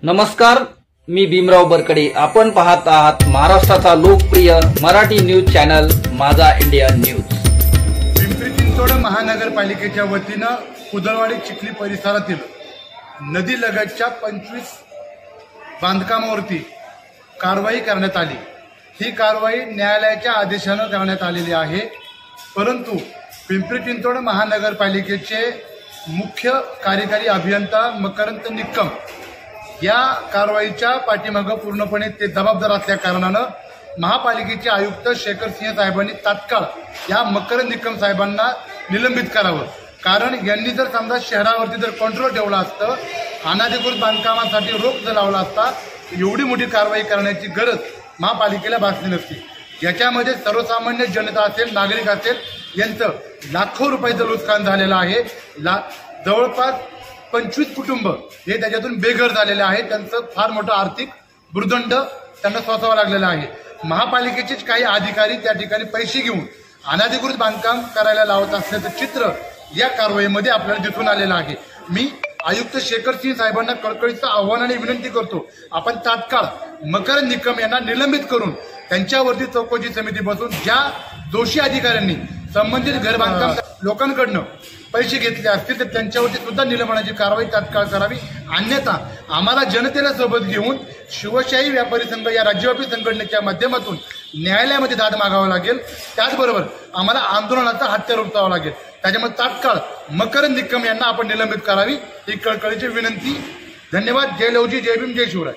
नमस्कार, मी भीमराव बरकडे। आपण पाहत आहात महाराष्ट्राचा लोकप्रिय मराठी न्यूज चॅनल माझा इंडिया न्यूज। पिंपरी चिंचवड महानगरपालिकेच्या वतीने कुदळवाडी चिखली परिसरातील नदी लगतच्या 25 बांधकामावरती कारवाई करण्यात आली। ही कारवाई न्यायालयाच्या आदेशाने करण्यात आलेली आहे, परंतु पिंपरी चिंचवड महानगरपालिकेचे मुख्य कार्यकारी अभियंता मकरंद निकम या कारवाईच्या पाठीमागे पूर्णपणे ते जबाबदार असल्या कारणाने महापालिकेचे आयुक्त शेखर सिंह साहेबांनी तात्काळ या मकरंद निकम साहेबांना निलंबित करावं। कारण यांनी जर समजा शहरावरती जर कंट्रोल ठेवला असतं, अनाधिकृत बांधकामासाठी रोख जर लावला असता, एवढी मोठी कारवाई करण्याची गरज महापालिकेला भासली नसती। याच्यामध्ये सर्वसामान्य जनता असेल, नागरिक असेल, यांचं लाखो रुपयाचं नुकसान झालेलं आहे। जवळपास 25 कुटुंब हे त्याच्यातून बेघर झालेले आहेत। त्यांचं फार मोठं आर्थिक भुर्दंड त्यांना सोसावा लागलेला आहे। महापालिकेचेच काही अधिकारी त्या ठिकाणी पैसे घेऊन अनाधिकृत बांधकाम करायला लावत असल्याचं चित्र या कारवाईमध्ये आपल्याला दिसून आलेलं आहे। मी आयुक्त शेखर सिंह साहेबांना कळकळीचं आव्हान आणि विनंती करतो, आपण तात्काळ मकरंद निकम यांना निलंबित करून त्यांच्यावरती चौकशी समिती बसून ज्या दोषी अधिकाऱ्यांनी संबंधित घर बांधकाम लोकांकडनं पैसे घेतले असतील तर त्यांच्यावरती सुद्धा निलंबनाची कारवाई तात्काळ करावी। अन्यथा आम्हाला जनतेला सोबत घेऊन शिवशाही व्यापारी संघ या राज्यव्यापी संघटनेच्या माध्यमातून न्यायालयामध्ये दाद मागावा लागेल। त्याचबरोबर आम्हाला आंदोलनाचा हत्यार उचलावा लागेल। त्याच्यामुळे तात्काळ मकरंद निकम यांना आपण निलंबित करावी ही कळकळीची विनंती। धन्यवाद। जय लवजी, जय भीम, जय शिवराय।